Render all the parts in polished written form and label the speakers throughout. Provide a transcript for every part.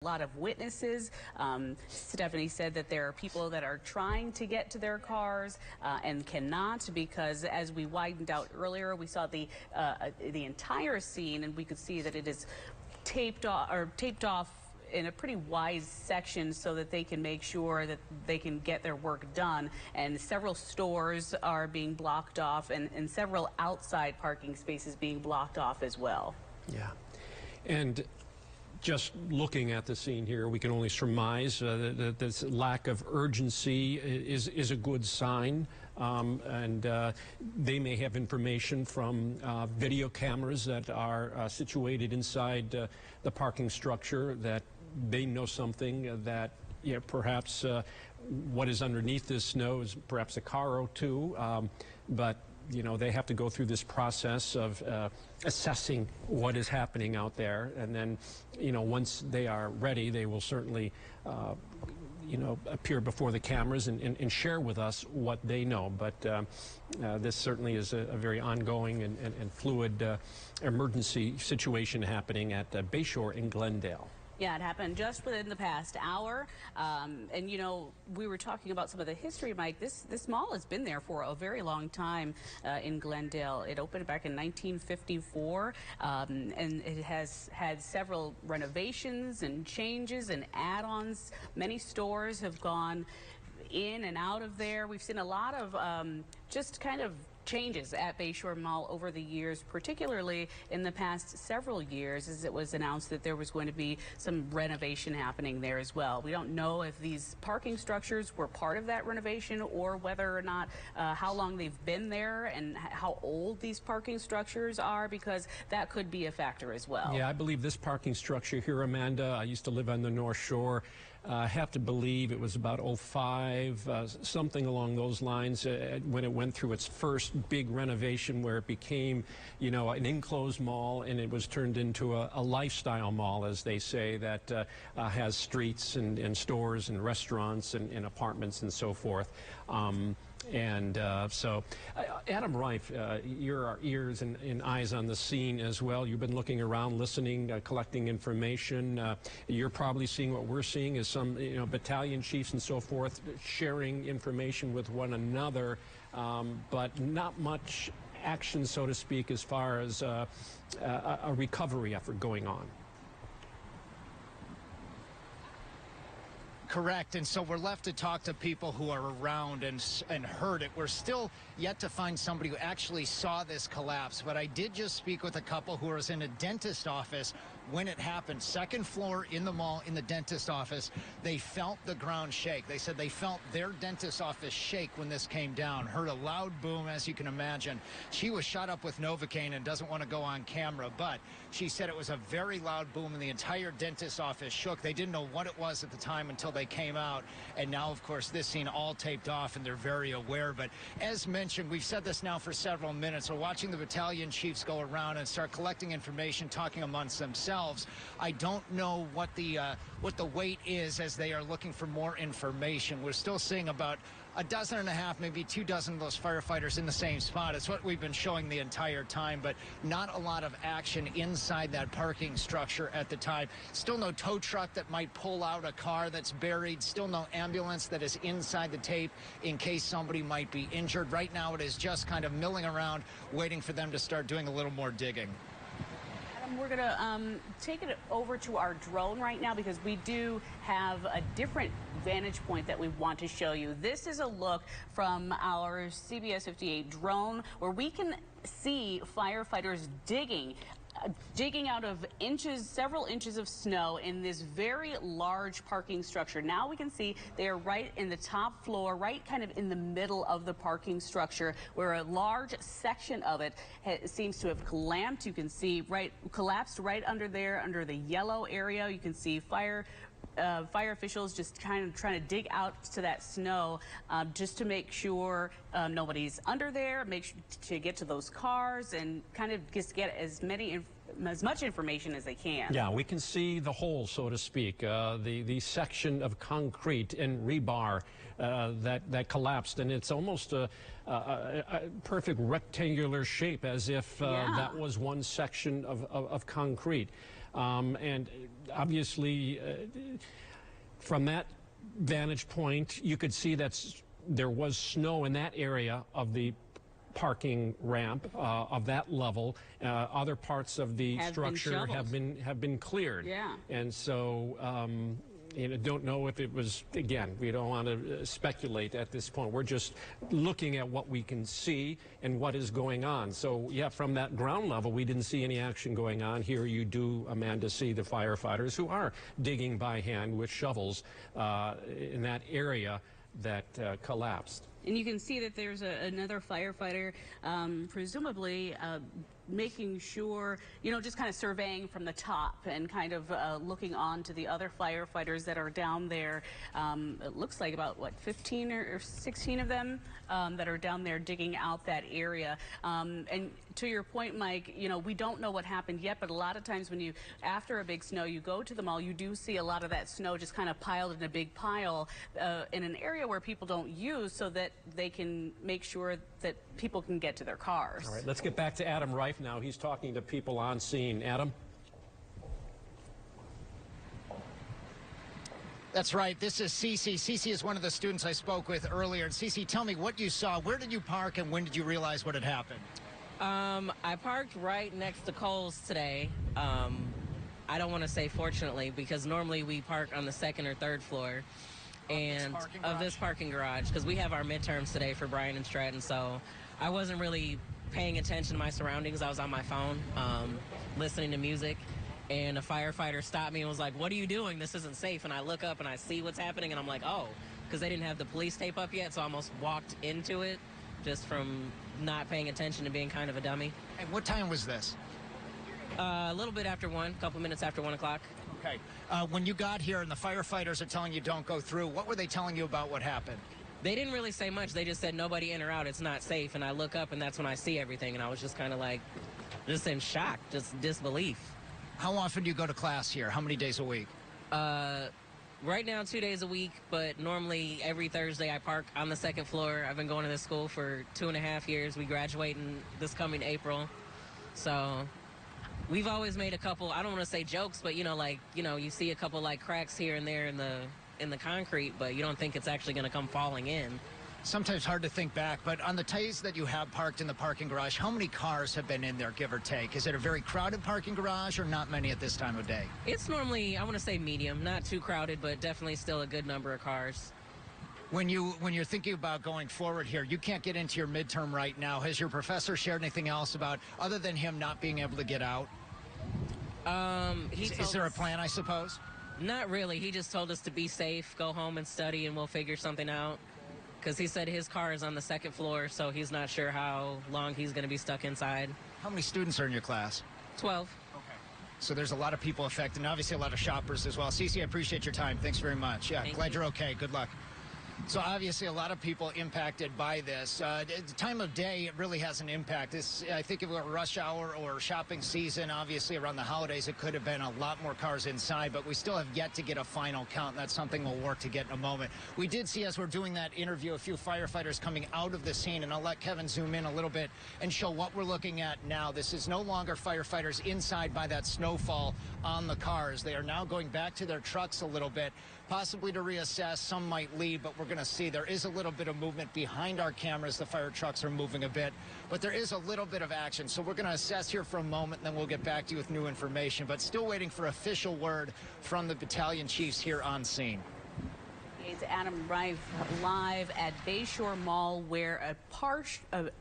Speaker 1: A lot of witnesses. Stephanie said that there are people that are trying to get to their cars and cannot because, as we widened out earlier, we saw the entire scene, and we could see that it is taped off in a pretty wide section so that they can make sure that they can get their work done. And several stores are being blocked off, and several outside parking spaces being blocked off as well.
Speaker 2: Yeah, and just looking at the scene here, we can only surmise that this lack of urgency is a good sign. They may have information from video cameras that are situated inside the parking structure, that they know something that perhaps what is underneath this snow is perhaps a car or two. But they have to go through this process of assessing what is happening out there, and then, once they are ready, they will certainly, appear before the cameras and share with us what they know. But this certainly is a very ongoing and fluid emergency situation happening at Bayshore in Glendale.
Speaker 1: Yeah, it happened just within the past hour. And, we were talking about some of the history, Mike. This mall has been there for a very long time in Glendale. It opened back in 1954, and it has had several renovations and changes and add-ons. Many stores have gone in and out of there. We've seen a lot of just kind of changes at Bayshore Mall over the years, particularly in the past several years, as it was announced that there was going to be some renovation happening there as well. We don't know if these parking structures were part of that renovation, or whether or not how long they've been there and how old these parking structures are, because that could be a factor as well.
Speaker 2: Yeah, I believe this parking structure here, Amanda, I used to live on the North Shore. I have to believe it was about 05, something along those lines, when it went through its first big renovation, where it became, an enclosed mall, and it was turned into a lifestyle mall, as they say, that has streets and stores and restaurants and apartments and so forth. So, Adam Reif, you're our ears and eyes on the scene as well. You've been looking around, listening, collecting information. You're probably seeing what we're seeing, is some battalion chiefs and so forth sharing information with one another, but not much action, so to speak, as far as a recovery effort going on.
Speaker 3: Correct, and so we're left to talk to people who are around and heard it. We're still yet to find somebody who actually saw this collapse, but I did just speak with a couple who was in a dentist office when it happened. Second floor in the mall, in the dentist office. They felt the ground shake. They said they felt their dentist office shake when this came down. Heard a loud boom, as you can imagine. She was shot up with Novocaine and doesn't want to go on camera, but she said it was a very loud boom and the entire dentist office shook. They didn't know what it was at the time until they came out, and now, of course, this scene all taped off, and they're very aware. But as mentioned, we've said this now for several minutes. We're watching the battalion chiefs go around and start collecting information, talking amongst themselves. I don't know what the weight is as they are looking for more information. We're still seeing about a dozen and a half, maybe 2 dozen of those firefighters in the same spot. It's what we've been showing the entire time, but not a lot of action inside that parking structure at the time. Still no tow truck that might pull out a car that's buried. Still no ambulance that is inside the tape in case somebody might be injured. Right now it is just kind of milling around, waiting for them to start doing a little more digging.
Speaker 1: We're going to take it over to our drone right now, because we do have a different vantage point that we want to show you. This is a look from our CBS 58 drone, where we can see firefighters digging out of several inches of snow in this very large parking structure. Now we can see they are right in the top floor, right kind of in the middle of the parking structure, where a large section of it seems to have collapsed. You can see collapsed right under there, under the yellow area. You can see fire officials just kind of trying to dig out to that snow, just to make sure nobody's under there, make sure to get to those cars and kind of just get as much information as they can.
Speaker 2: Yeah, we can see the hole, so to speak, the section of concrete and rebar that collapsed, and it's almost a perfect rectangular shape, as if that was one section of concrete. And obviously, from that vantage point, you could see that there was snow in that area of the parking ramp of that level. Other parts of the structure have been cleared.
Speaker 1: Yeah.
Speaker 2: And so don't know if it was, again, we don't want to speculate at this point. We're just looking at what we can see and what is going on. So, yeah, from that ground level, we didn't see any action going on. Here you do, Amanda, see the firefighters who are digging by hand with shovels in that area that collapsed.
Speaker 1: And you can see that there's another firefighter, presumably making sure, just kind of surveying from the top and kind of looking on to the other firefighters that are down there. It looks like about, 15 or 16 of them that are down there digging out that area. And to your point, Mike, we don't know what happened yet, but a lot of times when after a big snow, you go to the mall, you do see a lot of that snow just kind of piled in a big pile in an area where people don't use, so that they can make sure that people can get to their cars.
Speaker 2: All right, let's get back to Adam Reif now. He's talking to people on scene. Adam?
Speaker 3: That's right. This is Cece. Cece is one of the students I spoke with earlier. And Cece, tell me what you saw. Where did you park and when did you realize what had happened?
Speaker 4: I parked right next to Kohl's today. I don't want to say fortunately, because normally we park on the second or third floor of this parking garage, because we have our midterms today for Bryan and Stratton. So I wasn't really paying attention to my surroundings. I was on my phone listening to music, and a firefighter stopped me and was like, "What are you doing? This isn't safe." And I look up and I see what's happening, and I'm like, oh, because they didn't have the police tape up yet, so I almost walked into it just from not paying attention and being kind of a dummy.
Speaker 3: And what time was this?
Speaker 4: A little bit after 1, a couple minutes after 1 o'clock.
Speaker 3: Okay. When you got here and the firefighters are telling you don't go through, what were they telling you about what happened?
Speaker 4: They didn't really say much. They just said nobody in or out, it's not safe. And I look up and that's when I see everything, and I was just kind of like, just in shock, just disbelief.
Speaker 3: How often do you go to class here? How many days a week?
Speaker 4: Right now 2 days a week, but normally every Thursday I park on the second floor. I've been going to this school for 2.5 years. We graduate in this coming April. So we've always made a couple, I don't want to say jokes, but you see a couple like cracks here and there in the concrete, but you don't think it's actually going to come falling in.
Speaker 3: Sometimes hard to think back, but on the days that you have parked in the parking garage, how many cars have been in there, give or take? Is it a very crowded parking garage or not many at this time of day?
Speaker 4: It's normally, I want to say medium, not too crowded, but definitely still a good number of cars.
Speaker 3: When you're thinking about going forward here, you can't get into your midterm right now. Has your professor shared anything else about, other than him not being able to get out? Is there a plan, I suppose?
Speaker 4: Not really. He just told us to be safe, go home and study, and we'll figure something out. Because he said his car is on the second floor, so he's not sure how long he's going to be stuck inside.
Speaker 3: How many students are in your class?
Speaker 4: 12.
Speaker 3: Okay. So there's a lot of people affected, and obviously a lot of shoppers as well. Cece, I appreciate your time. Thanks very much. Yeah, glad you're okay. Good luck. So obviously a lot of people impacted by this. The time of day, it really has an impact. I think if it were rush hour or shopping season, obviously around the holidays, it could have been a lot more cars inside, but we still have yet to get a final count. That's something we'll work to get in a moment. We did see, as we're doing that interview, a few firefighters coming out of the scene, and I'll let Kevin zoom in a little bit and show what we're looking at now. This is no longer firefighters inside by that snowfall on the cars. They are now going back to their trucks a little bit, possibly to reassess. Some might leave, but we're going to see there is a little bit of movement behind our cameras. The fire trucks are moving a bit, but there is a little bit of action. So we're going to assess here for a moment, and then we'll get back to you with new information, but still waiting for official word from the battalion chiefs here on scene.
Speaker 1: It's Adam Reif live at Bayshore Mall, where a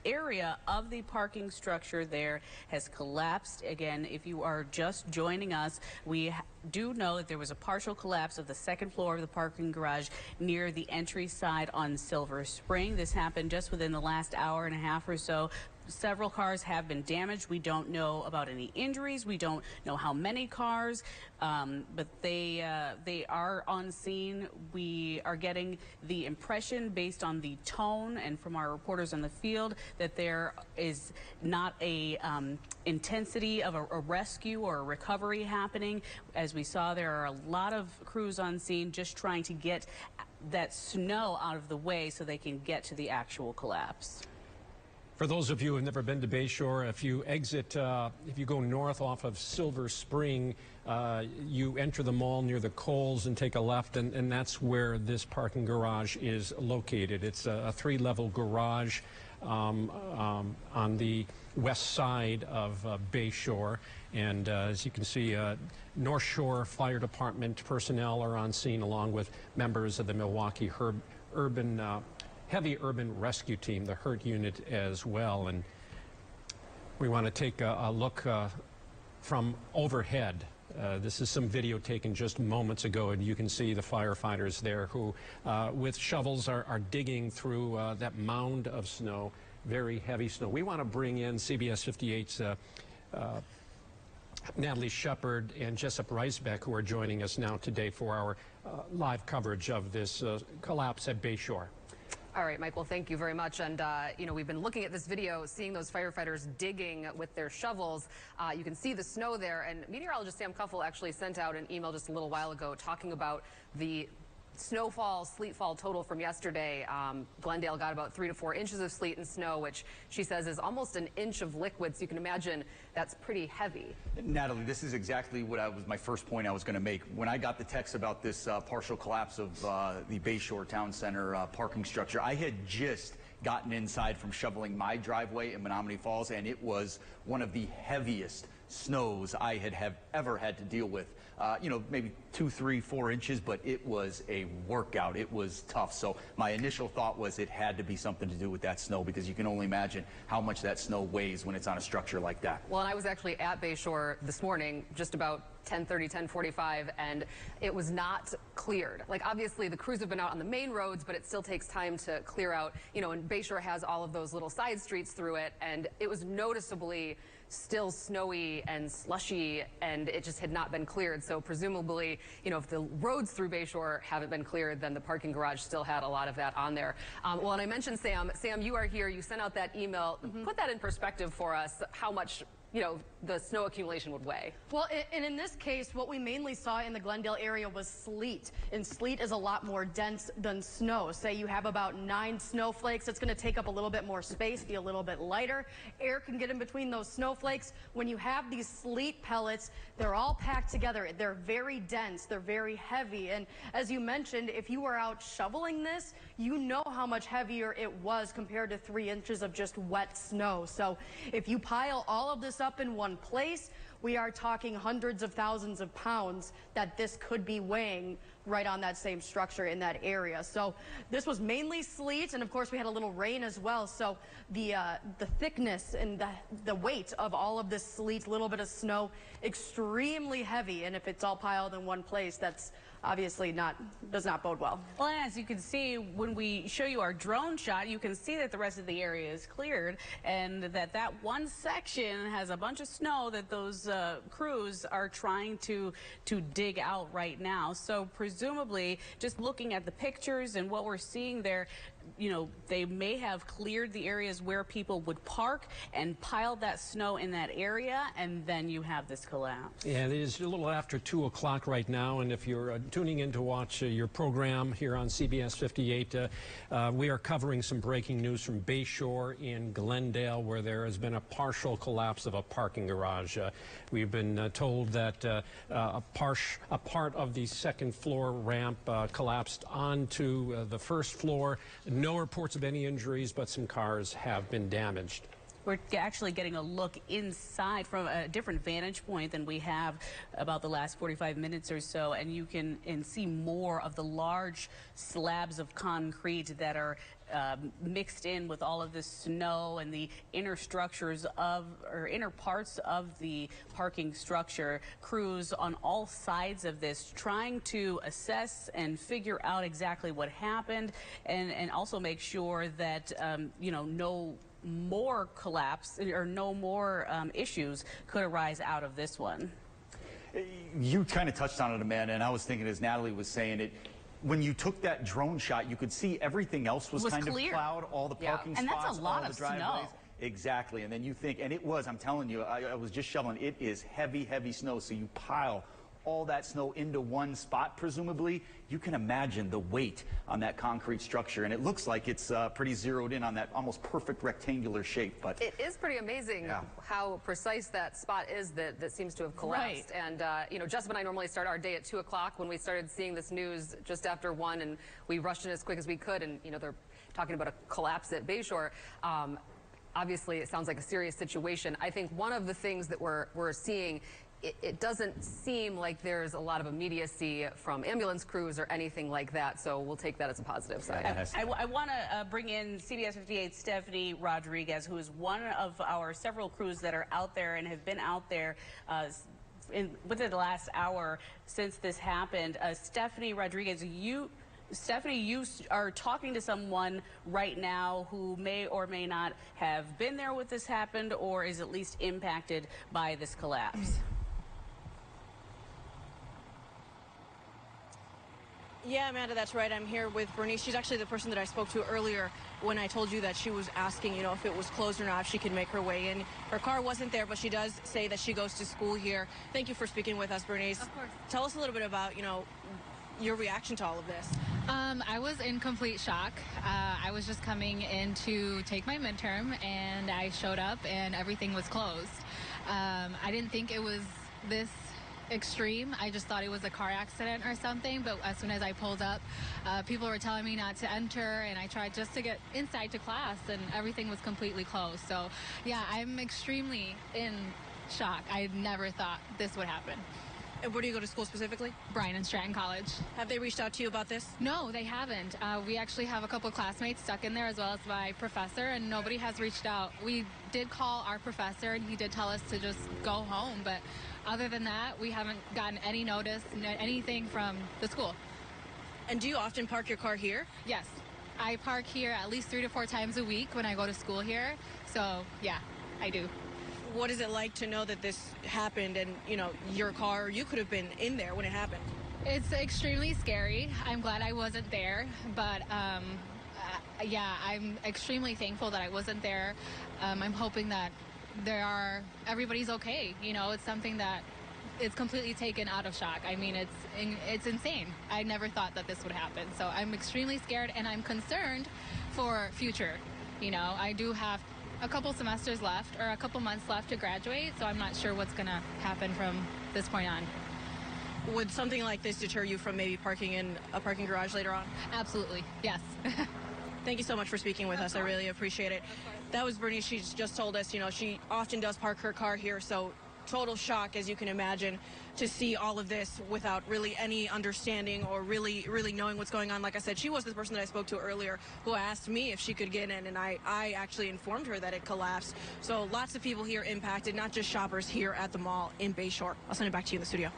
Speaker 1: area of the parking structure there has collapsed. Again, if you are just joining us, we do know that there was a partial collapse of the second floor of the parking garage near the entry side on Silver Spring. This happened just within the last hour and a half or so. Several cars have been damaged. We don't know about any injuries. We don't know how many cars, but they are on scene. We are getting the impression, based on the tone and from our reporters on the field, that there is not a intensity of a rescue or a recovery happening. As we saw, there are a lot of crews on scene just trying to get that snow out of the way so they can get to the actual collapse.
Speaker 2: For those of you who have never been to Bayshore, if you exit, if you go north off of Silver Spring, you enter the mall near the Kohl's and take a left, and that's where this parking garage is located. It's a three-level garage on the west side of Bayshore, and as you can see, North Shore Fire Department personnel are on scene along with members of the Milwaukee Heavy Urban Rescue Team, the HURT unit as well. And we want to take a look from overhead. This is some video taken just moments ago, and you can see the firefighters there who, with shovels, are digging through that mound of snow, very heavy snow. We want to bring in CBS 58's Natalie Shepard and Jessup Reisbeck, who are joining us now today for our live coverage of this collapse at Bayshore.
Speaker 5: All right, Mike, well, thank you very much. And, you know, we've been looking at this video, seeing those firefighters digging with their shovels. You can see the snow there. And meteorologist Sam Kuffel actually sent out an email just a little while ago talking about the snowfall, sleetfall total from yesterday. Glendale got about 3 to 4 inches of sleet and snow, which she says is almost an inch of liquid. So you can imagine that's pretty heavy.
Speaker 6: Natalie, this is exactly what was my first point I was going to make. When I got the text about this partial collapse of the Bayshore Town Center parking structure, I had just gotten inside from shoveling my driveway in Menominee Falls, and it was one of the heaviest snows I have ever had to deal with. You know, maybe 2, 3, 4 inches, but it was a workout. It was tough. So my initial thought was it had to be something to do with that snow, because you can only imagine how much that snow weighs when it's on a structure like that.
Speaker 5: Well, and I was actually at Bayshore this morning, just about 10:30, 10:45, and it was not cleared. Like, obviously the crews have been out on the main roads, but it still takes time to clear out, you know, and Bayshore has all of those little side streets through it, and it was noticeably still snowy and slushy, and it just had not been cleared. So presumably, you know, if the roads through Bayshore haven't been cleared, then the parking garage still had a lot of that on there. Well, and I mentioned Sam. Sam, you are here. You sent out that email. Put that in perspective for us, how much, you know, the snow accumulation would weigh.
Speaker 7: Well, and in this case, what we mainly saw in the Glendale area was sleet, and sleet is a lot more dense than snow. Say you have about 9 snowflakes, it's going to take up a little bit more space, be a little bit lighter. Air can get in between those snowflakes. When you have these sleet pellets, they're all packed together. They're very dense, they're very heavy, and as you mentioned, if you were out shoveling this, you know how much heavier it was compared to 3 inches of just wet snow. So if you pile all of this up in one place, we are talking hundreds of thousands of pounds that this could be weighing right on that same structure in that area. So this was mainly sleet, and of course we had a little rain as well. So the thickness and the weight of all of this sleet, little bit of snow, extremely heavy. And if it's all piled in one place, that's obviously does not bode well.
Speaker 1: Well, as you can see, when we show you our drone shot, you can see that the rest of the area is cleared, and that one section has a bunch of snow that those crews are trying to dig out right now. So presumably, just looking at the pictures and what we're seeing there, you know, they may have cleared the areas where people would park and piled that snow in that area, and then you have this collapse.
Speaker 2: Yeah, it is a little after 2 o'clock right now, and if you're tuning in to watch your program here on CBS 58, we are covering some breaking news from Bayshore in Glendale, where there has been a partial collapse of a parking garage. We've been told that a part of the second floor ramp collapsed onto the first floor. No reports of any injuries, but some cars have been damaged.
Speaker 1: We're actually getting a look inside from a different vantage point than we have about the last 45 minutes or so, and you can see more of the large slabs of concrete that are mixed in with all of this snow and the inner structures or inner parts of the parking structure. Crews on all sides of this trying to assess and figure out exactly what happened, and also make sure that you know, no more collapse or no more issues could arise out of this one.
Speaker 6: You kind of touched on it, Amanda, and I was thinking as Natalie was saying it, when you took that drone shot, you could see everything else was kind
Speaker 1: clear.
Speaker 6: Of plowed, all the parking spots,
Speaker 1: and that's a lot
Speaker 6: all
Speaker 1: of
Speaker 6: the driveways.
Speaker 1: snow.
Speaker 6: Exactly, and then you think, and it was, I'm telling you, I was just shoveling, it is heavy, heavy snow, so you pile all that snow into one spot, presumably, you can imagine the weight on that concrete structure. And it looks like it's pretty zeroed in on that almost perfect rectangular shape. But
Speaker 5: it is pretty amazing how precise that spot is that seems to have collapsed.
Speaker 1: Right.
Speaker 5: And, you know, Jessica and I normally start our day at 2 o'clock when we started seeing this news just after 1, and we rushed in as quick as we could. And, you know, they're talking about a collapse at Bayshore. Obviously, it sounds like a serious situation. I think one of the things that we're seeing, it doesn't seem like there's a lot of immediacy from ambulance crews or anything like that, so we'll take that as a positive side.
Speaker 1: I want to bring in CBS 58's Stephanie Rodriguez, who is one of our several crews that are out there and have been out there within the last hour since this happened. Stephanie Rodriguez, Stephanie, you are talking to someone right now who may or may not have been there when this happened or is at least impacted by this collapse.
Speaker 8: Yeah, Amanda, that's right. I'm here with Bernice. She's actually the person that I spoke to earlier when I told you that she was asking, you know, if it was closed or not, if she could make her way in. Her car wasn't there, but she does say that she goes to school here. Thank you for speaking with us, Bernice.
Speaker 9: Of course.
Speaker 8: Tell us a little bit about, you know, your reaction to all of this.
Speaker 9: I was in complete shock. I was just coming in to take my midterm, and I showed up, and everything was closed. I didn't think it was this extreme. I just thought it was a car accident or something, but as soon as I pulled up, people were telling me not to enter, and I tried just to get inside to class, and everything was completely closed. So, yeah, I'm extremely in shock. I never thought this would happen.
Speaker 8: And where do you go to school specifically?
Speaker 9: Bryan and Stratton College.
Speaker 8: Have they reached out to you about this?
Speaker 9: No, they haven't. We actually have a couple classmates stuck in there, as well as my professor, and nobody has reached out. We did call our professor, and he did tell us to just go home, but other than that, we haven't gotten any notice, anything from the school.
Speaker 8: And do you often park your car here?
Speaker 9: Yes. I park here at least 3 to 4 times a week when I go to school here, so yeah, I do.
Speaker 8: What is it like to know that this happened and, you know, your car, you could have been in there when it happened?
Speaker 9: It's extremely scary. I'm glad I wasn't there, but yeah, I'm extremely thankful that I wasn't there. I'm hoping that everybody's okay. You know, it's something that is completely taken out of shock. I mean, it's insane. I never thought that this would happen. So I'm extremely scared, and I'm concerned for future. You know, I do have a couple semesters left, or a couple months left to graduate, so I'm not sure what's going to happen from this point on.
Speaker 8: Would something like this deter you from maybe parking in a parking garage later on?
Speaker 9: Absolutely, yes.
Speaker 8: Thank you so much for speaking with us. I really appreciate it. That was Bernice. She's just told us, you know, she often does park her car here, so total shock, as you can imagine, to see all of this without really any understanding or really knowing what's going on. Like I said, she was the person that I spoke to earlier who asked me if she could get in, and I actually informed her that it collapsed. So lots of people here impacted, not just shoppers here at the mall in Bayshore. I'll send it back to you in the studio.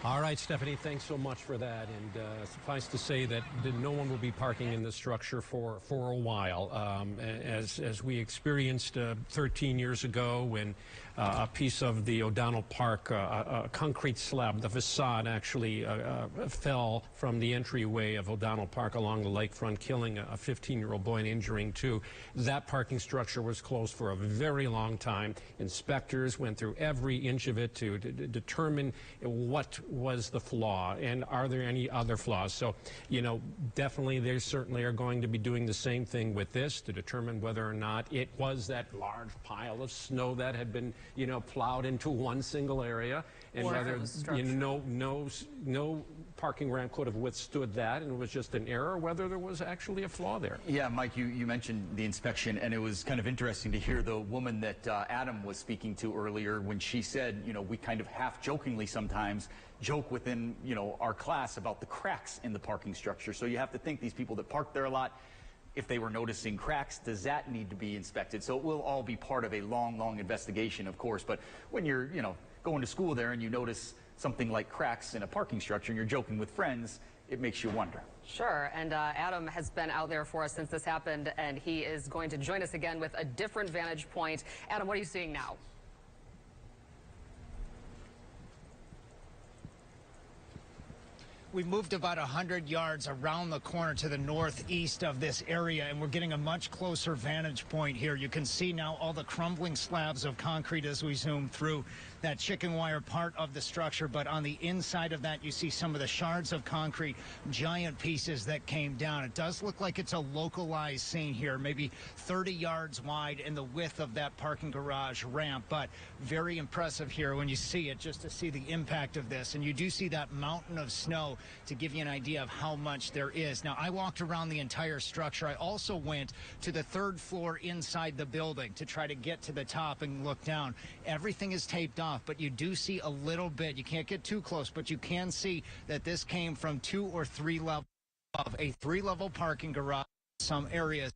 Speaker 2: All right, Stephanie, thanks so much for that. And suffice to say that no one will be parking in this structure for a while. As we experienced 13 years ago when a piece of the O'Donnell Park, a concrete slab, the facade actually fell from the entryway of O'Donnell Park along the lakefront, killing a 15-year-old boy and injuring two. That parking structure was closed for a very long time. Inspectors went through every inch of it to determine what was the flaw and are there any other flaws. So, you know, definitely they certainly are going to be doing the same thing with this to determine whether or not it was that large pile of snow that had been, you know, plowed into one single area, and
Speaker 1: or
Speaker 2: whether, you know, no parking ramp could have withstood that and it was just an error, whether there was actually a flaw there.
Speaker 6: Yeah, Mike, you mentioned the inspection, and it was kind of interesting to hear the woman that Adam was speaking to earlier when she said, you know, we kind of half-jokingly sometimes joke within, you know, our class about the cracks in the parking structure. So you have to think these people that park there a lot, if they were noticing cracks, does that need to be inspected? So it will all be part of a long investigation, of course. But when you're, you know, going to school there and you notice something like cracks in a parking structure and you're joking with friends, it makes you wonder.
Speaker 5: Sure, and Adam has been out there for us since this happened, and he is going to join us again with a different vantage point. Adam, what are you seeing now?
Speaker 3: We moved about 100 yards around the corner to the northeast of this area, and we're getting a much closer vantage point here. You can see now all the crumbling slabs of concrete as we zoom through that chicken wire part of the structure, but on the inside of that you see some of the shards of concrete, giant pieces that came down. It does look like it's a localized scene here, maybe 30 yards wide in the width of that parking garage ramp, but very impressive here when you see it, just to see the impact of this. And you do see that mountain of snow to give you an idea of how much there is. Now, I walked around the entire structure. I also went to the third floor inside the building to try to get to the top and look down. Everything is taped off, but you do see a little bit. You can't get too close, but you can see that this came from 2 or 3 levels of a 3-level parking garage. Some areas,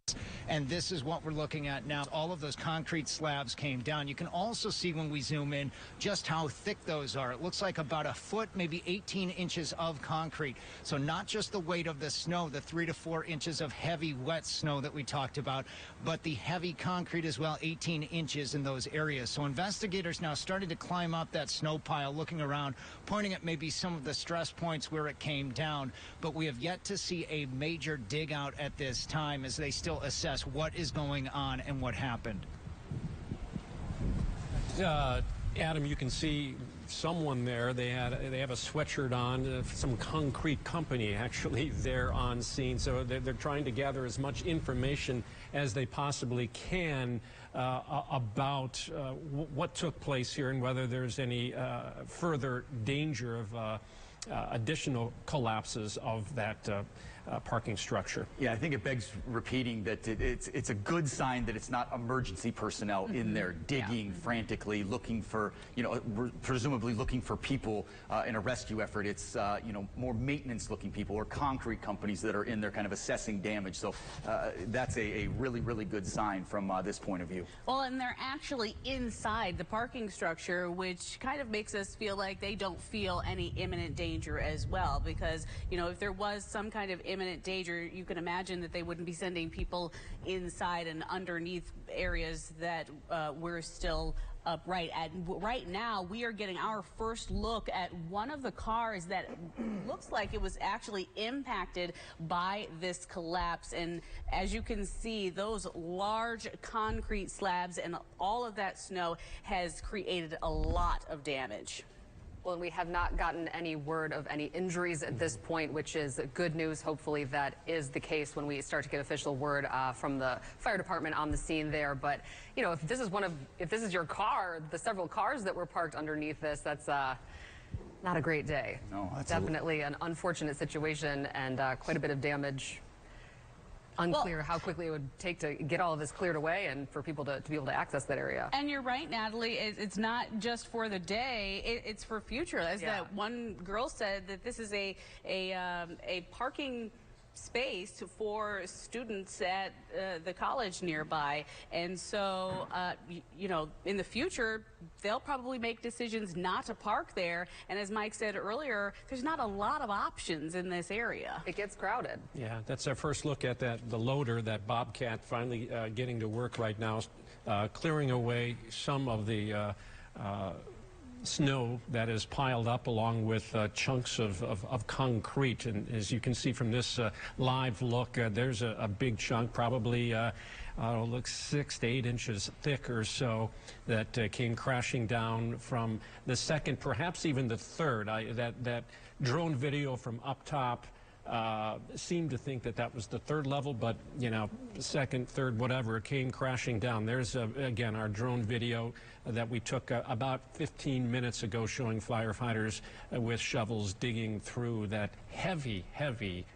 Speaker 3: and this is what we're looking at now. All of those concrete slabs came down. You can also see when we zoom in just how thick those are. It looks like about a foot, maybe 18 inches of concrete. So not just the weight of the snow, the 3 to 4 inches of heavy wet snow that we talked about, but the heavy concrete as well, 18 inches in those areas. So investigators now started to climb up that snow pile, looking around, pointing at maybe some of the stress points where it came down, but we have yet to see a major dig out at this time as they still assess what is going on and what happened.
Speaker 2: Adam, you can see someone there. They have a sweatshirt on, some concrete company actually there on scene. So they're trying to gather as much information as they possibly can about what took place here and whether there's any further danger of additional collapses of that parking structure.
Speaker 6: Yeah, I think it begs repeating that it's a good sign that it's not emergency personnel in there digging frantically, looking for, presumably looking for people in a rescue effort. It's, more maintenance-looking people or concrete companies that are in there kind of assessing damage. So that's a really, really good sign from this point of view.
Speaker 1: Well, and they're actually inside the parking structure, which kind of makes us feel like they don't feel any imminent danger as well, because, if there was some kind of imminent danger, you can imagine that they wouldn't be sending people inside and underneath areas that we're still upright at. Right now, we are getting our first look at one of the cars that looks like it was actually impacted by this collapse. And as you can see, those large concrete slabs and all of that snow has created a lot of damage.
Speaker 5: Well, and we have not gotten any word of any injuries at this point, which is good news. Hopefully that is the case when we start to get official word from the fire department on the scene there. But, if this is your car, the several cars that were parked underneath this, that's not a great day.
Speaker 6: No, that's
Speaker 5: definitely an unfortunate situation and quite a bit of damage. Unclear how quickly it would take to get all of this cleared away and for people to be able to access that area.
Speaker 1: And you're right, Natalie, it's not just for the day, it's for future. As that one girl said, that this is a parking space for students at the college nearby. And so, in the future, they'll probably make decisions not to park there. And as Mike said earlier, there's not a lot of options in this area.
Speaker 5: It gets crowded.
Speaker 2: Yeah, that's our first look at the loader, that Bobcat, finally getting to work right now, clearing away some of the snow that is piled up along with chunks of concrete. And as you can see from this live look, there's a big chunk, probably looks 6 to 8 inches thick or so, that came crashing down from the second, perhaps even the third. That drone video from up top seemed to think that was the third level, but second, third, whatever, it came crashing down. There's again our drone video that we took about 15 minutes ago, showing firefighters with shovels digging through that heavy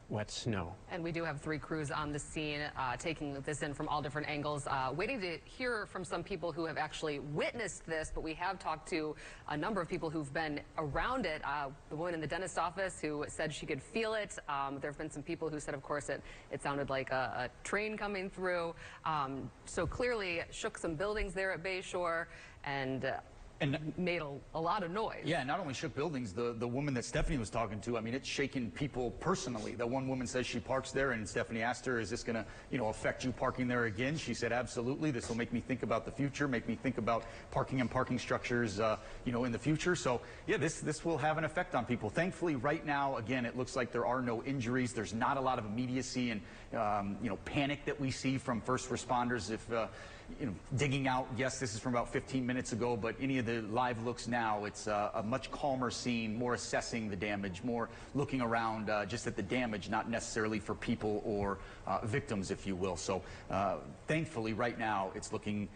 Speaker 2: wet snow.
Speaker 5: And we do have 3 crews on the scene taking this in from all different angles, waiting to hear from some people who have actually witnessed this, but we have talked to a number of people who've been around it. The woman in the dentist office who said she could feel it. There have been some people who said, of course, it sounded like a train coming through. So clearly shook some buildings there at Bayshore. And
Speaker 6: And
Speaker 5: made a lot of noise.
Speaker 6: Yeah, not only shook buildings, the woman that Stephanie was talking to, I mean, it's shaking people personally. The one woman says she parks there, and Stephanie asked her, is this going to, you know, affect you parking there again? She said, absolutely. This will make me think about the future, make me think about parking and parking structures, you know, in the future. So, yeah, this will have an effect on people. Thankfully, right now, again, it looks like there are no injuries. There's not a lot of immediacy and, you know, panic that we see from first responders if, you know, digging out. Yes, this is from about 15 minutes ago, but any of the live looks now, it's a much calmer scene, more assessing the damage, more looking around just at the damage, not necessarily for people or victims, if you will. So thankfully, right now, it's looking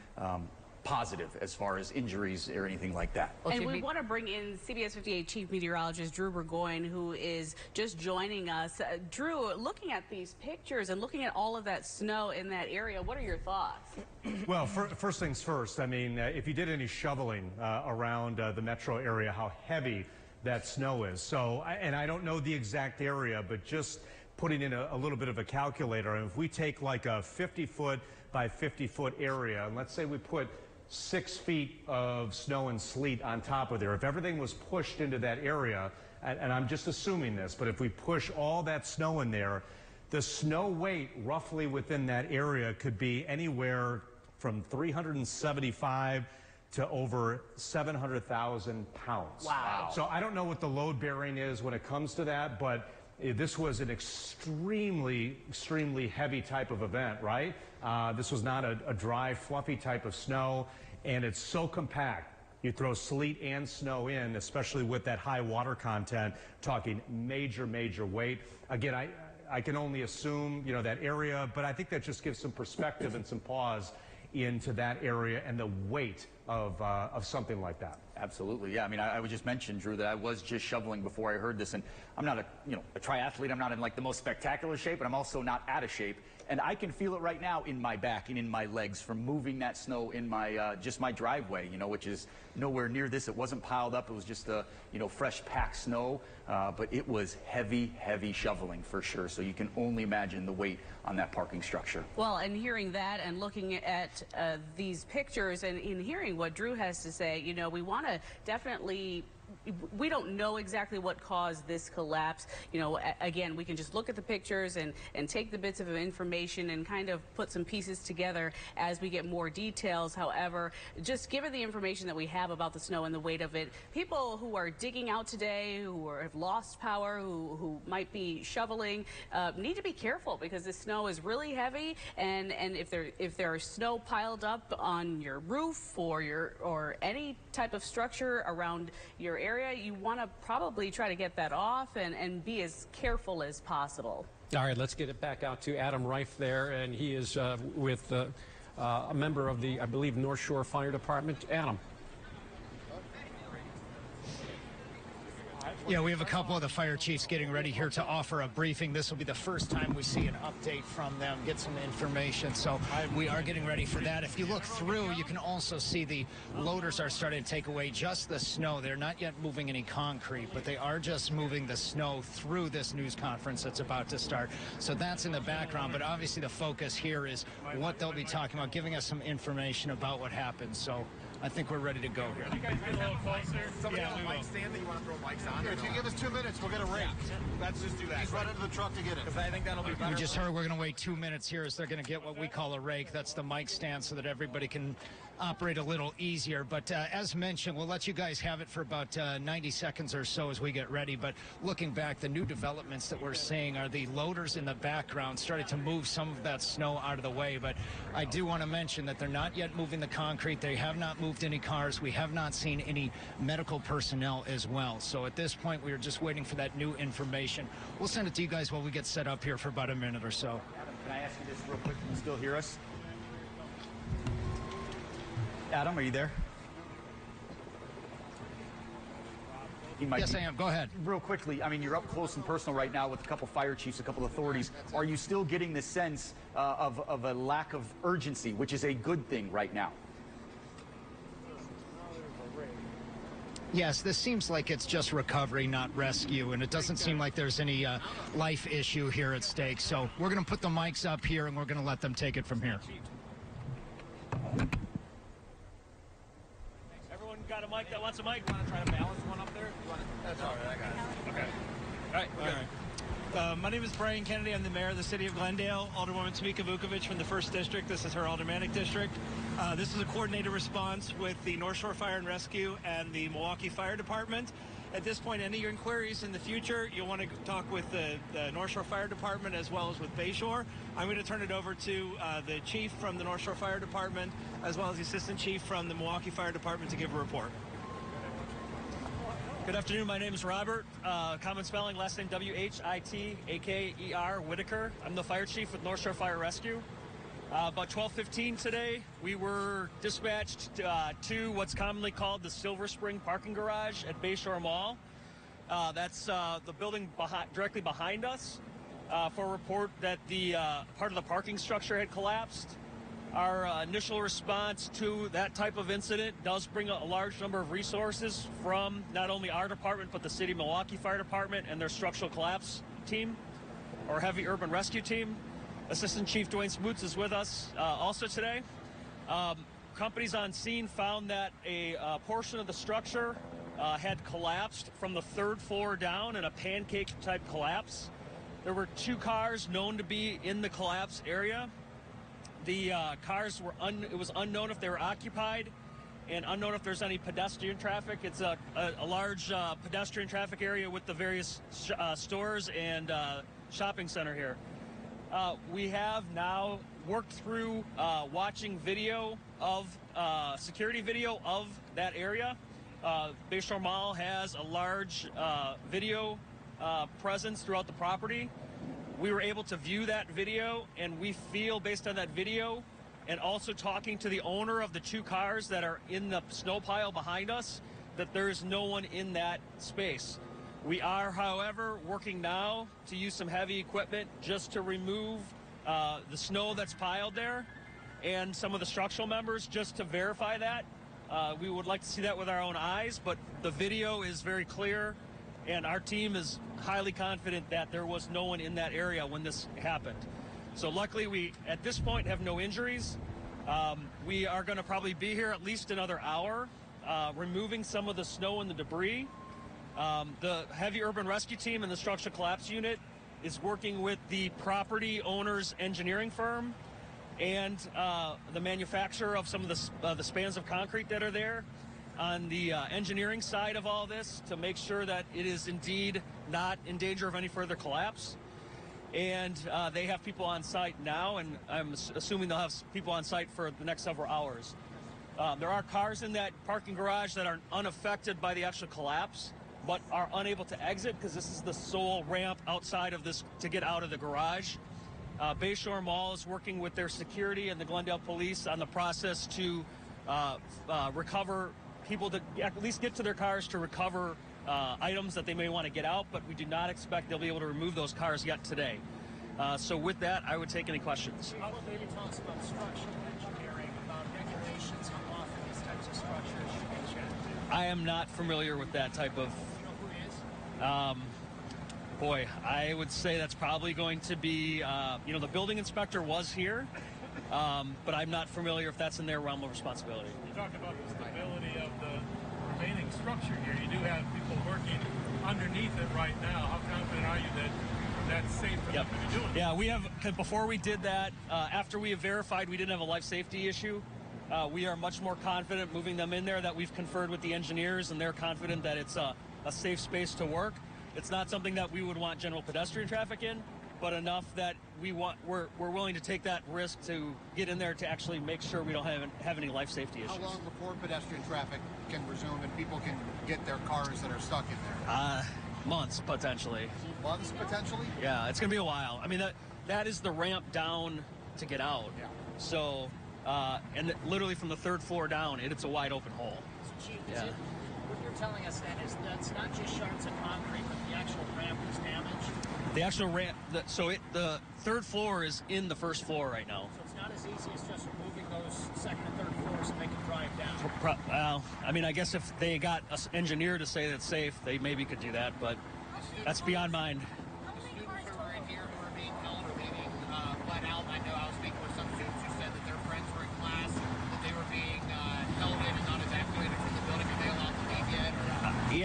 Speaker 6: positive as far as injuries or anything like that.
Speaker 1: And we want to bring in CBS 58 Chief Meteorologist Drew Burgoyne, who is just joining us. Drew, looking at these pictures and looking at all of that snow in that area, what are your thoughts?
Speaker 10: Well, first things first, I mean, if you did any shoveling around the metro area, how heavy that snow is. So, and I don't know the exact area, but just putting in a little bit of a calculator, and if we take like a 50-foot by 50-foot area, and let's say we put 6 feet of snow and sleet on top of there. If everything was pushed into that area, and I'm just assuming this, but if we push all that snow in there, the snow weight roughly within that area could be anywhere from 375 to over 700,000 pounds.
Speaker 1: Wow.
Speaker 10: So I don't know what the load bearing is when it comes to that, but this was an extremely heavy type of event, right? This was not a dry, fluffy type of snow, and it's so compact. You throw sleet and snow in, especially with that high water content, talking major weight. Again, I can only assume, you know, that area, but I think that just gives some perspective and some pause into that area and the weight of something like that.
Speaker 6: Absolutely, yeah. I mean, I would just mention, Drew, that I was just shoveling before I heard this, and I'm not a triathlete. I'm not in like the most spectacular shape, but I'm also not out of shape. And I can feel it right now in my back and in my legs from moving that snow in my just my driveway, you know, which is nowhere near this. It wasn't piled up. It was just fresh packed snow, but it was heavy shoveling for sure. So you can only imagine the weight on that parking structure.
Speaker 1: Well, and hearing that and looking at these pictures and in hearing what Drew has to say, you know, we want to definitely. We don't know exactly what caused this collapse. You know, again, we can just look at the pictures and take the bits of information and kind of put some pieces together as we get more details. However, just given the information that we have about the snow and the weight of it, people who are digging out today, who have lost power, who might be shoveling, need to be careful because the snow is really heavy. And if there is snow piled up on your roof or any type of structure around your area, you want to probably try to get that off and be as careful as possible.
Speaker 2: All right, let's get it back out to Adam Reif there, and he is with a member of the, I believe, North Shore Fire Department. Adam.
Speaker 3: Yeah, we have a couple of the fire chiefs getting ready here to offer a briefing. This will be the first time we see an update from them, get some information. So we are getting ready for that. If you look through, you can also see the loaders are starting to take away just the snow. They're not yet moving any concrete, but they are just moving the snow through this news conference that's about to start. So that's in the background, but obviously the focus here is what they'll be talking about, giving us some information about what happened. So I think we're ready to go here.
Speaker 11: You guys get a little closer. Somebody on the mic stand that you want to throw mics on? If you give us 2 minutes, we'll get a rake. Yeah. Let's just do that. He's running to the truck to get it. Because I think that'll be better.
Speaker 3: We just heard we're going to wait 2 minutes here as they're going to get what we call a rake. That's the mic stand so that everybody can operate a little easier. But as mentioned, we'll let you guys have it for about 90 seconds or so as we get ready. But looking back, the new developments that we're seeing are the loaders in the background started to move some of that snow out of the way. But I do want to mention that they're not yet moving the concrete. They have not moved any cars. We have not seen any medical personnel as well. So at this point, we are just waiting for that new information. We'll send it to you guys while we get set up here for about a minute or so.
Speaker 6: Adam, can I ask you this real quick? Can you still hear us? Adam, are you there?
Speaker 3: Yes, I am. Go ahead.
Speaker 6: Real quickly, I mean, you're up close and personal right now with a couple fire chiefs, a couple authorities. Are you still getting the sense of a lack of urgency, which is a good thing right now?
Speaker 3: Yes, this seems like it's just recovery, not rescue, and it doesn't seem like there's any life issue here at stake. So we're going to put the mics up here, and we're going to let them take it from here.
Speaker 11: Everyone got a mic
Speaker 12: mic that wants a mic? Want to try to balance one up there? That's all right, I got it. Okay. All right, we're good. My name is Brian Kennedy. I'm the mayor of the city of Glendale. Alderwoman Tamika Vukovic from the 1st District. This is her aldermanic district. This is a coordinated response with the North Shore Fire and Rescue and the Milwaukee Fire Department. At this point, any inquiries in the future, you'll want to talk with the North Shore Fire Department as well as with Bayshore. I'm going to turn it over to the chief from the North Shore Fire Department as well as the assistant chief from the Milwaukee Fire Department to give a report. Good afternoon. My name is Robert. Common spelling, last name W-H-I-T-A-K-E-R, Whitaker. I'm the fire chief with North Shore Fire Rescue. About 12:15 today, we were dispatched to what's commonly called the Silver Spring parking garage at Bayshore Mall. That's the building directly behind us for a report that the part of the parking structure had collapsed. Our initial response to that type of incident does bring a large number of resources from not only our department, but the City of Milwaukee Fire Department and their structural collapse team, or heavy urban rescue team. Assistant Chief Dwayne Smoots is with us also today. Companies on scene found that a portion of the structure had collapsed from the 3rd floor down in a pancake type collapse. There were 2 cars known to be in the collapse area. The cars were it was unknown if they were occupied and unknown if there's any pedestrian traffic. It's a large pedestrian traffic area with the various stores and shopping center here. We have now worked through watching video of security video of that area. Bayshore Mall has a large video presence throughout the property. We were able to view that video, and we feel, based on that video, and also talking to the owner of the 2 cars that are in the snow pile behind us, that there is no one in that space. We are, however, working now to use some heavy equipment just to remove the snow that's piled there and some of the structural members just to verify that. We would like to see that with our own eyes, but the video is very clear, and our team is highly confident that there was no one in that area when this happened. So luckily, we, at this point, have no injuries. We are going to probably be here at least another hour, removing some of the snow and the debris. The heavy urban rescue team and the structural collapse unit is working with the property owner's engineering firm and the manufacturer of some of the spans of concrete that are there on the engineering side of all this to make sure that it is indeed not in danger of any further collapse. And they have people on site now, and I'm assuming they'll have people on site for the next several hours. There are cars in that parking garage that are unaffected by the actual collapse, but are unable to exit because this is the sole ramp outside of this to get out of the garage. Bayshore Mall is working with their security and the Glendale Police on the process to recover people to at least get to their cars to recover items that they may want to get out, but we do not expect they'll be able to remove those cars yet today. So with that, I would take any questions.
Speaker 13: How about maybe tell us about structural engineering, about regulations, how often these types of structures should be checked?
Speaker 12: I am not familiar with that type of...
Speaker 13: Do you know who is?
Speaker 12: Boy, I would say that's probably going to be, the building inspector was here, but I'm not familiar if that's in their realm of responsibility.
Speaker 14: You talked about the stability of the remaining structure here. You do have people working underneath it right now. How confident are you that that's safe for them to be doing?
Speaker 12: Yeah, we have, before we did that, after we have verified we didn't have a life safety issue, we are much more confident moving them in there, that we've conferred with the engineers and they're confident that it's a safe space to work. It's not something that we would want general pedestrian traffic in, but enough that we're willing to take that risk to get in there to actually make sure we don't have any life safety issues.
Speaker 11: How long before pedestrian traffic can resume and people can get their cars that are stuck in there?
Speaker 12: Months, potentially.
Speaker 11: Months, potentially?
Speaker 12: Yeah, it's going to be a while. I mean, that is the ramp down to get out.
Speaker 11: Yeah.
Speaker 12: So, and literally from the 3rd floor down, it's a wide open hole.
Speaker 13: So, Chief, what you're telling us then is that's not just shards of concrete, but the actual ramp was damaged?
Speaker 12: The actual ramp, the 3rd floor is in the 1st floor right now.
Speaker 13: So it's not as easy as just removing those 2nd and 3rd floors and they can drive down?
Speaker 12: Well, I mean, I guess if they got an engineer to say that's safe, they maybe could do that, but that's beyond mine.
Speaker 11: Students who are in here who are being held or being let out. I know I was speaking with some students who said that their friends were in class, that they were being held in and not evacuated from the building. Are they allowed to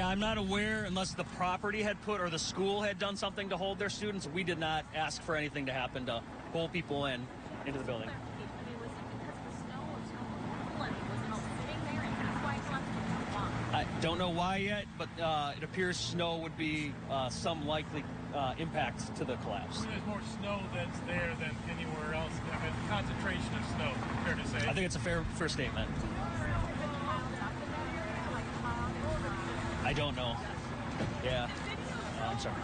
Speaker 12: Yeah, I'm not aware, unless the property had put or the school had done something to hold their students. We did not ask for anything to happen to pull people into the building. I don't know why yet, but it appears snow would be some likely impact to the collapse.
Speaker 14: There's more snow that's there than anywhere else. I mean, concentration of snow, fair to say.
Speaker 12: I think it's a fair statement. I don't know. Yeah. I'm sorry.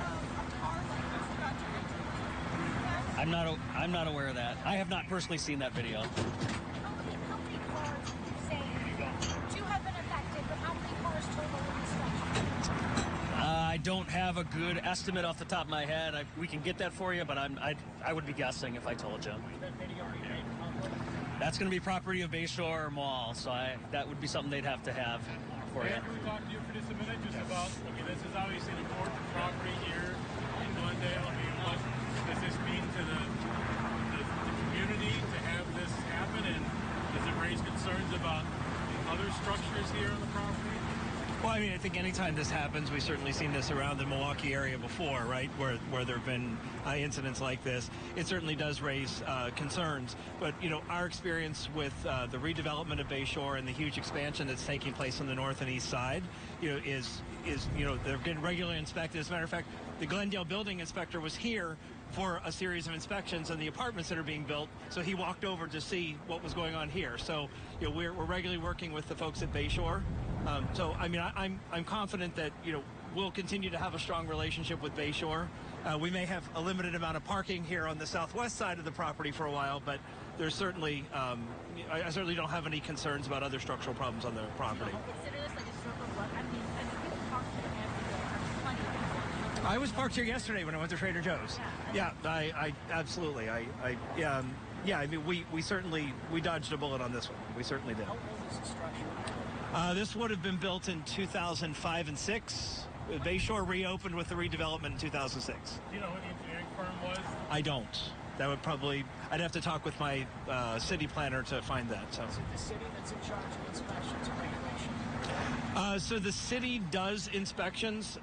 Speaker 12: I'm not aware of that. I have not personally seen that video. I don't have a good estimate off the top of my head. We can get that for you, but I would be guessing if I told you. That's going to be property of Bayshore Mall, so that would be something they'd have to have for you.
Speaker 14: Can we talk to you for just a minute, just about, okay, this is obviously an important property here in Glendale. I mean, what does this mean to the community to have this happen, and does it raise concerns about other structures here on the property?
Speaker 15: Well, I mean, I think anytime this happens, we've certainly seen this around the Milwaukee area before, right, where there have been incidents like this. It certainly does raise concerns. But, you know, our experience with the redevelopment of Bayshore and the huge expansion that's taking place on the north and east side, you know, is you know, they're getting regularly inspected. As a matter of fact, the Glendale building inspector was here for a series of inspections on the apartments that are being built, so he walked over to see what was going on here. So, you know, we're regularly working with the folks at Bayshore. So, I mean, I'm confident that, you know, we'll continue to have a strong relationship with Bayshore. We may have a limited amount of parking here on the southwest side of the property for a while, but there's certainly, I certainly don't have any concerns about other structural problems on the property. I was parked here yesterday when I went to Trader Joe's. Yeah, I absolutely. Yeah, I mean, we certainly, we dodged a bullet on this one. We certainly did.
Speaker 13: How old is the structure?
Speaker 15: This would have been built in 2005 and 6. Bayshore reopened with the redevelopment in 2006.
Speaker 14: Do you know who the engineering firm was?
Speaker 15: I don't. That would probably, I'd have to talk with my city planner to find that. So.
Speaker 13: Is it the city that's in charge of inspections and regulation?
Speaker 15: So the city does inspections,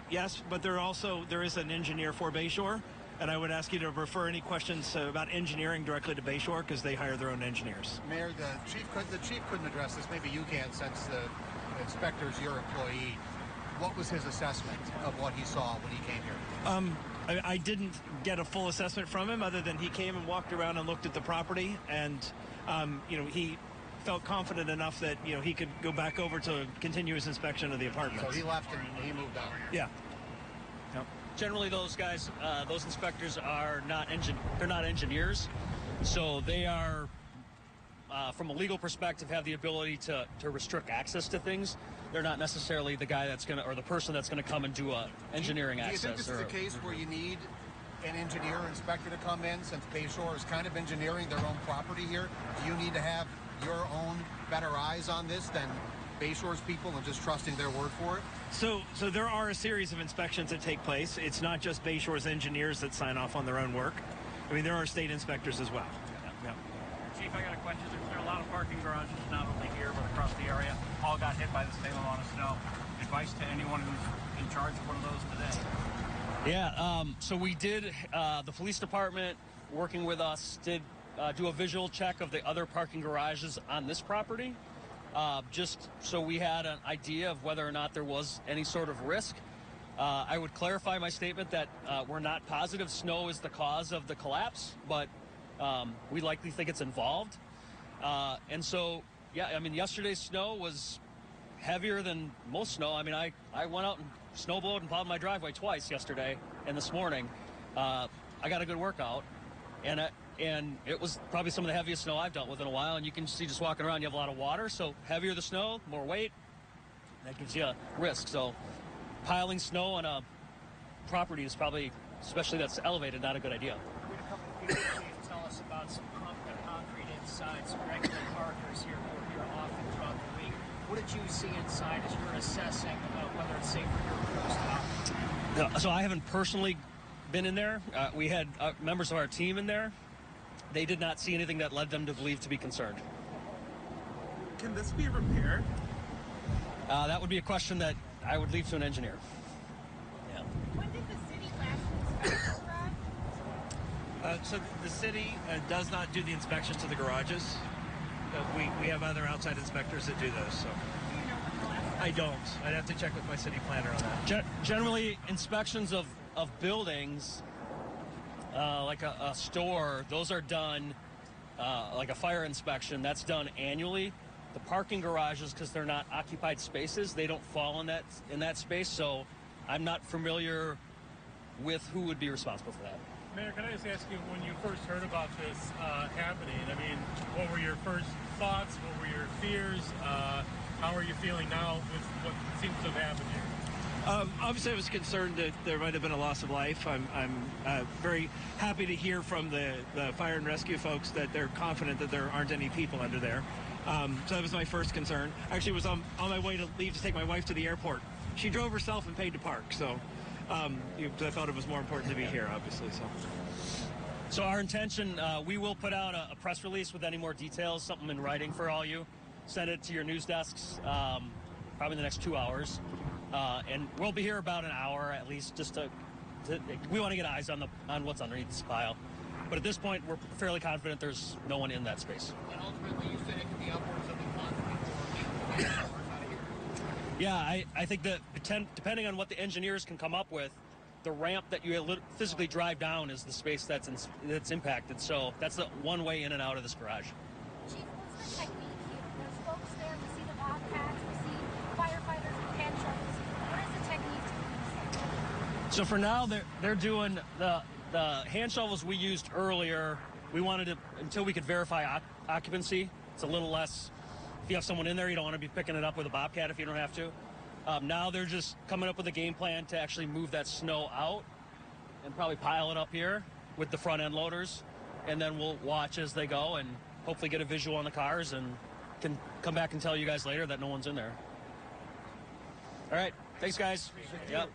Speaker 15: yes, but there is an engineer for Bayshore, and I would ask you to refer any questions about engineering directly to Bayshore because they hire their own engineers.
Speaker 11: Mayor, the chief couldn't address this. Maybe you can, since the inspector's your employee. What was his assessment of what he saw when he came here?
Speaker 15: I didn't get a full assessment from him, other than he came and walked around and looked at the property, and you know, he felt confident enough that, you know, he could go back over to continue his inspection of the apartment.
Speaker 11: So he left and he moved on.
Speaker 15: Yeah. Yep.
Speaker 12: Generally, those guys, those inspectors are they're not engineers, so they are, from a legal perspective, have the ability to restrict access to things. They're not necessarily the guy that's going to, or the person that's going to come and do engineering access.
Speaker 11: Do you think this is a case where you need an engineer or inspector to come in, since Bayshore is kind of engineering their own property here? Do you need to have your own better eyes on this than Bayshore's people and just trusting their word for it?
Speaker 15: So there are a series of inspections that take place. It's not just Bayshore's engineers that sign off on their own work. I mean, there are state inspectors as well. Yeah.
Speaker 16: Chief, I got a question. There are a lot of parking garages, not only here, but across the area. All got hit by the same amount of snow. Advice to anyone who's in charge of one of those today?
Speaker 12: Yeah, so we did, the police department working with us did do a visual check of the other parking garages on this property, just so we had an idea of whether or not there was any sort of risk. I would clarify my statement that we're not positive snow is the cause of the collapse, but we likely think it's involved. And so, yeah, I mean, yesterday's snow was heavier than most snow. I mean, I went out and snowblowed and plowed my driveway twice yesterday and this morning. I got a good workout, and it was probably some of the heaviest snow I've dealt with in a while. And you can see just walking around, you have a lot of water, so heavier the snow, more weight, that gives you a risk. So piling snow on a property is probably, especially that's elevated, not a good idea.
Speaker 13: We had a couple of people, Chief, tell us about some concrete inside, some regular parkers here who are here often throughout the week. What did you see inside as you're assessing about whether it's safe for your crews to operate?
Speaker 12: So I haven't personally been in there. We had members of our team in there. They did not see anything that led them to believe to be concerned.
Speaker 17: Can this be repaired?
Speaker 12: That would be a question that I would leave to an engineer. Yeah.
Speaker 17: When did the city last inspect the garage?
Speaker 15: So the city does not do the inspections to the garages. We have other outside inspectors that do those. So I don't. I'd have to check with my city planner on that.
Speaker 12: Generally, inspections of buildings, like a store, those are done, like a fire inspection, that's done annually. The parking garages, because they're not occupied spaces, they don't fall in that space, so I'm not familiar with who would be responsible for that.
Speaker 14: Mayor, can I just ask you, when you first heard about this happening, I mean, what were your first thoughts? What were your fears? How are you feeling now with what seems to have happened here?
Speaker 15: Obviously, I was concerned that there might have been a loss of life. I'm very happy to hear from the fire and rescue folks that they're confident that there aren't any people under there. So that was my first concern. I actually was on my way to leave to take my wife to the airport. She drove herself and paid to park, so I thought it was more important to be here, obviously.
Speaker 12: So our intention, we will put out a press release with any more details, something in writing for all you. Send it to your news desks probably in the next 2 hours. And we'll be here about an hour at least, just to we want to get eyes on what's underneath this pile. But at this point, we're fairly confident there's no one in that space.
Speaker 11: And ultimately, you said it could be upwards of the concrete or
Speaker 12: Yeah, I think that depending on what the engineers can come up with, the ramp that you physically drive down is the space that's impacted. So that's the one way in and out of this garage.
Speaker 17: Chief, what's the technique here? There's folks there. We see the bobcats. We see firefighters with hand shovels. What is the technique to do this?
Speaker 12: So for now, they're doing the hand shovels we used earlier. We wanted to, until we could verify occupancy. It's a little less. If you have someone in there, you don't want to be picking it up with a bobcat if you don't have to. Now they're just coming up with a game plan to actually move that snow out and probably pile it up here with the front end loaders. And then we'll watch as they go and hopefully get a visual on the cars and can come back and tell you guys later that no one's in there. All right. Thanks, guys. Yep.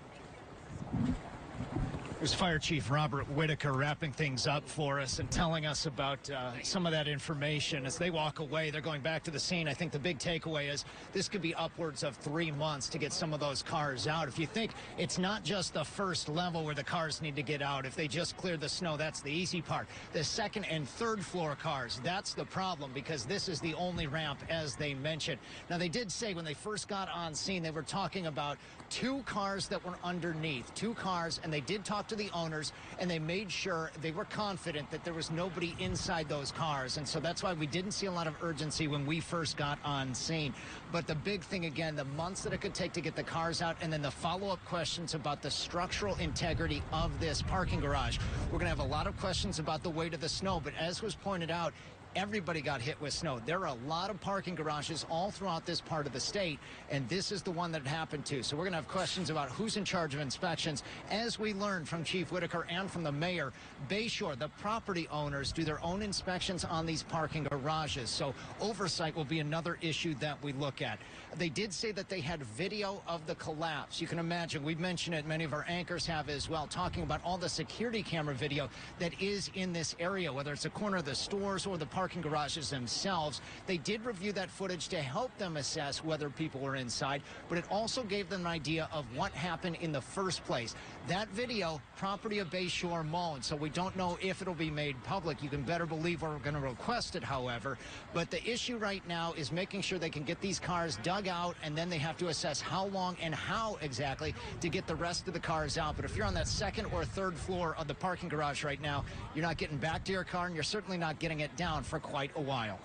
Speaker 3: There's Fire Chief Robert Whitaker wrapping things up for us and telling us about some of that information. As they walk away, they're going back to the scene. I think the big takeaway is this could be upwards of 3 months to get some of those cars out. If you think it's not just the first level where the cars need to get out, if they just clear the snow, that's the easy part. The second and third floor cars, that's the problem, because this is the only ramp, as they mentioned. Now, they did say when they first got on scene, they were talking about 2 cars that were underneath, 2 cars, and they did talk to the owners, and they made sure they were confident that there was nobody inside those cars. And so that's why we didn't see a lot of urgency when we first got on scene. But the big thing, again, the months that it could take to get the cars out, and then the follow-up questions about the structural integrity of this parking garage. We're going to have a lot of questions about the weight of the snow, but as was pointed out, everybody got hit with snow. There are a lot of parking garages all throughout this part of the state, and this is the one that it happened to. So we're going to have questions about who's in charge of inspections. As we learned from Chief Whitaker and from the mayor, Bayshore, the property owners, do their own inspections on these parking garages. So oversight will be another issue that we look at. They did say that they had video of the collapse. You can imagine, we've mentioned it, many of our anchors have as well, talking about all the security camera video that is in this area, whether it's a corner of the stores or the parking garages themselves. They did review that footage to help them assess whether people were inside, but it also gave them an idea of what happened in the first place. That video, property of Bayshore Mall, and so we don't know if it'll be made public. You can better believe we're going to request it, however. But the issue right now is making sure they can get these cars dug out, and then they have to assess how long and how exactly to get the rest of the cars out. But if you're on that second or third floor of the parking garage right now, you're not getting back to your car, and you're certainly not getting it down for quite a while.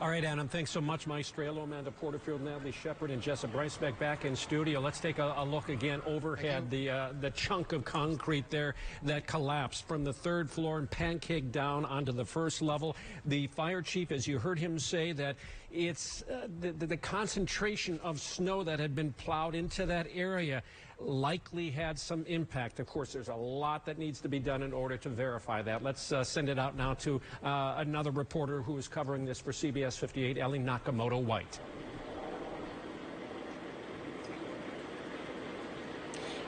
Speaker 2: All right, Adam, thanks so much. Mike Strelo, Amanda Porterfield, Natalie Shepard, and Jessa Breisbeck back in studio. Let's take a look again overhead. The chunk of concrete there that collapsed from the third floor and pancaked down onto the first level. The fire chief, as you heard him say, that it's the concentration of snow that had been plowed into that area likely had some impact. Of course, there's a lot that needs to be done in order to verify that. Let's send it out now to another reporter who is covering this for CBS 58, Ellie Nakamoto-White.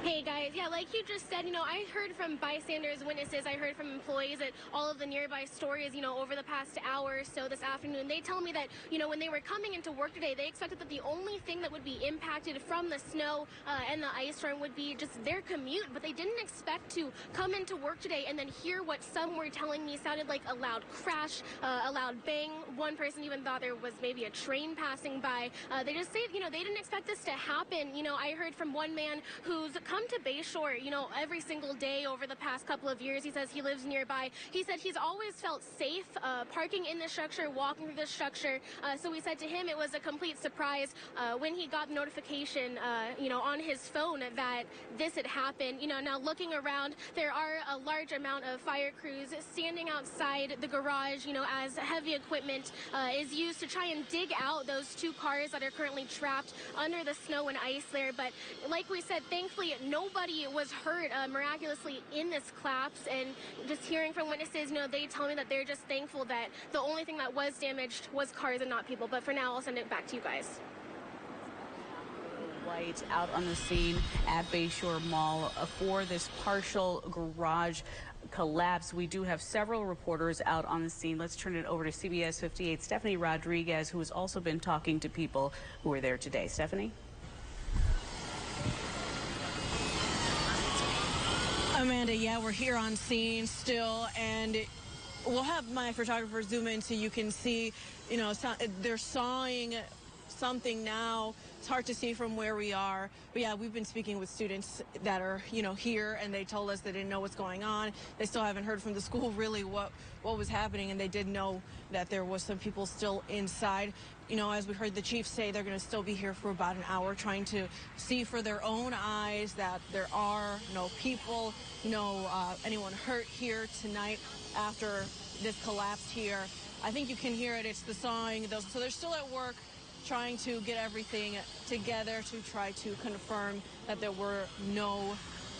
Speaker 18: Hey guys, yeah, like like you just said, I heard from bystanders, witnesses, I heard from employees at all of the nearby stores, over the past hour or so this afternoon. They tell me that, when they were coming into work today, they expected that the only thing that would be impacted from the snow and the ice storm would be just their commute, but they didn't expect to come into work today and then hear what some were telling me sounded like a loud crash, a loud bang. One person even thought there was maybe a train passing by. They just say, they didn't expect this to happen. I heard from one man who's come to Bayshore, every single day over the past couple of years. He says he lives nearby. He said he's always felt safe parking in the structure, walking through the structure. So we said to him it was a complete surprise when he got the notification, on his phone that this had happened. Now looking around, there are a large amount of fire crews standing outside the garage, as heavy equipment is used to try and dig out those two cars that are currently trapped under the snow and ice there. But like we said, thankfully nobody was hurt miraculously in this collapse. And just hearing from witnesses, they tell me that they're just thankful that the only thing that was damaged was cars and not people. But for now, I'll send it back to you guys.
Speaker 1: White out on the scene at Bayshore Mall for this partial garage collapse. We do have several reporters out on the scene. Let's turn it over to CBS 58 Stephanie Rodriguez, who has also been talking to people who were there today. Stephanie?
Speaker 8: Amanda, yeah, we're here on scene still, and we'll have my photographer zoom in so you can see, they're sawing something now. It's hard to see from where we are, but yeah, we've been speaking with students that are, here, and they told us they didn't know what's going on. They still haven't heard from the school really what was happening, and they did know that there was some people still inside. As we heard the chief say, they're going to still be here for about an hour trying to see for their own eyes that there are no people, no anyone hurt here tonight after this collapse here. I think you can hear it. It's the sawing. So they're still at work trying to get everything together to try to confirm that there were no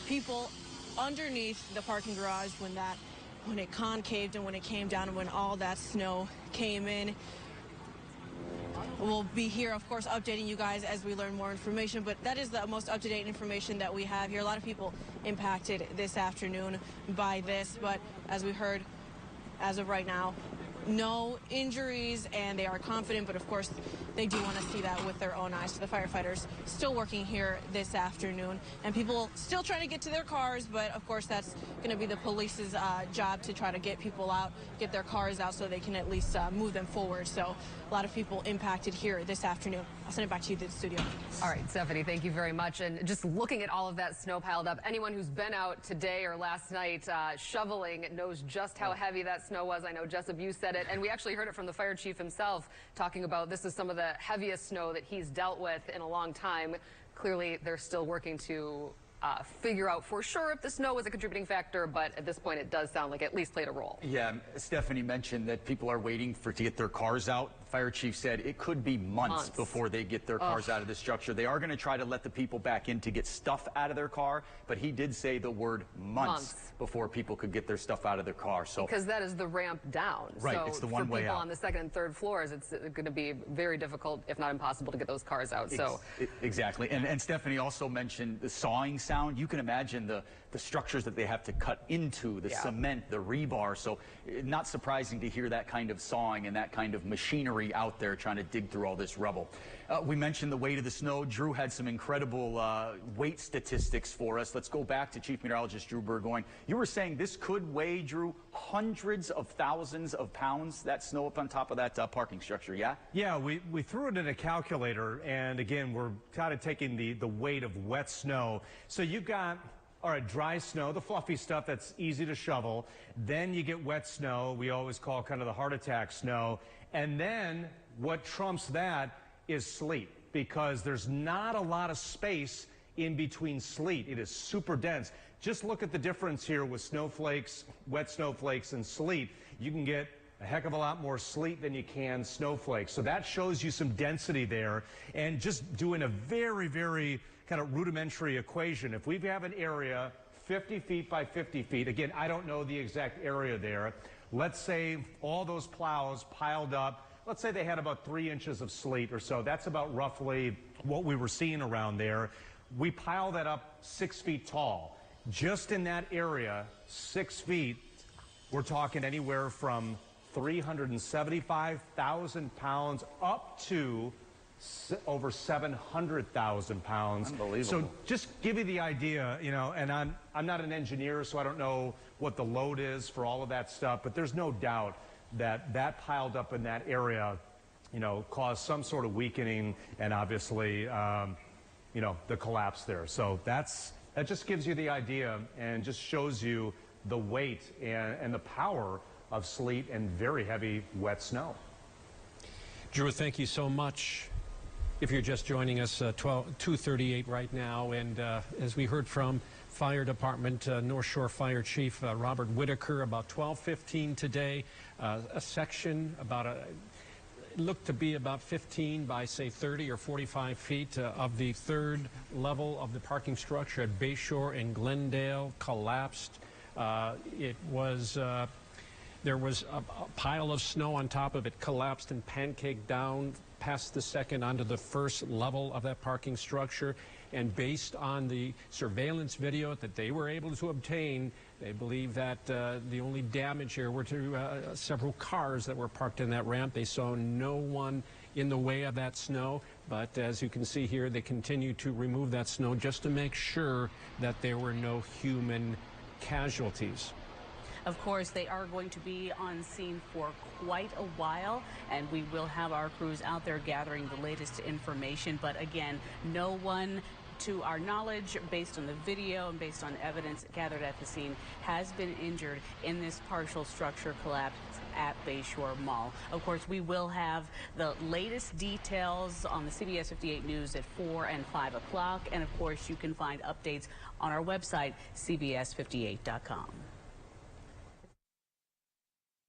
Speaker 8: people underneath the parking garage when it concaved and when it came down and when all that snow came in. We'll be here, of course, updating you guys as we learn more information, but that is the most up-to-date information that we have here. A lot of people impacted this afternoon by this, but as we heard, as of right now, no injuries, and they are confident, but of course they do want to see that with their own eyes. So the firefighters still working here this afternoon, and people still trying to get to their cars, but of course that's going to be the police's job to try to get people out, get their cars out so they can at least move them forward. So a lot of people impacted here this afternoon. I'll send it back to you to the studio.
Speaker 5: All right, Stephanie, thank you very much. And just looking at all of that snow piled up, anyone who's been out today or last night shoveling knows just how heavy that snow was. I know, Jessup, you said it, and we actually heard it from the fire chief himself talking about this is some of the heaviest snow that he's dealt with in a long time. Clearly, they're still working to figure out for sure if the snow was a contributing factor, but at this point it does sound like it at least played a role.
Speaker 6: Yeah, Stephanie mentioned that people are waiting to get their cars out. The fire chief said it could be months before they get their cars out of the structure. They are going to try to let the people back in to get stuff out of their car, but he did say the word months before people could get their stuff out of their car. So
Speaker 5: because that is the ramp down.
Speaker 6: Right,
Speaker 5: so
Speaker 6: it's the one way out.
Speaker 5: For people on the second and third floors, it's going to be very difficult, if not impossible, to get those cars out.
Speaker 6: Exactly. And Stephanie also mentioned the sawing sound. You can imagine the structures that they have to cut into, the cement, the rebar. So not surprising to hear that kind of sawing and that kind of machinery out there trying to dig through all this rubble. We mentioned the weight of the snow. Drew had some incredible weight statistics for us. Let's go back to Chief Meteorologist Drew Burgoyne. You were saying this could weigh, Drew, hundreds of thousands of pounds, that snow up on top of that parking structure, yeah?
Speaker 10: Yeah, we threw it in a calculator, and again, we're kind of taking the weight of wet snow. So you've got, all right, dry snow, the fluffy stuff that's easy to shovel. Then you get wet snow, we always call kind of the heart attack snow. And then what trumps that is sleet, because there's not a lot of space in between sleet. It is super dense. Just look at the difference here with snowflakes, wet snowflakes, and sleet. You can get a heck of a lot more sleet than you can snowflakes. So that shows you some density there. And just doing a very, very kind of rudimentary equation. If we have an area 50 feet by 50 feet, again, I don't know the exact area there. Let's say all those plows piled up, let's say they had about 3 inches of sleet or so. That's about roughly what we were seeing around there. We pile that up 6 feet tall. just in that area, 6 feet, we're talking anywhere from 375,000 pounds up to over 700,000 pounds.
Speaker 6: Unbelievable.
Speaker 10: So just give you the idea, you know, and I'm not an engineer, so I don't know what the load is for all of that stuff, but there's no doubt that that piled up in that area, you know, caused some sort of weakening and obviously, you know, the collapse there. So that just gives you the idea and just shows you the weight and the power of sleet and very heavy wet snow.
Speaker 2: Drew, thank you so much. If you're just joining us, 2:38 right now, and as we heard from Fire Department, North Shore Fire Chief Robert Whitaker, about 12:15 today, a section about it looked to be about 15 by, say, 30 or 45 feet of the third level of the parking structure at Bayshore in Glendale collapsed. There was a pile of snow on top of it, collapsed and pancaked down past the second onto the first level of that parking structure. And based on the surveillance video that they were able to obtain, they believe that the only damage here were to several cars that were parked in that ramp. They saw no one in the way of that snow, but as you can see here, they continue to remove that snow just to make sure that there were no human casualties.
Speaker 1: Of course, they are going to be on scene for quite a while, and we will have our crews out there gathering the latest information. But again, no one, to our knowledge, based on the video and based on evidence gathered at the scene, has been injured in this partial structure collapse at Bayshore Mall. Of course, we will have the latest details on the CBS 58 News at 4 and 5 o'clock. And of course, you can find updates on our website, cbs58.com.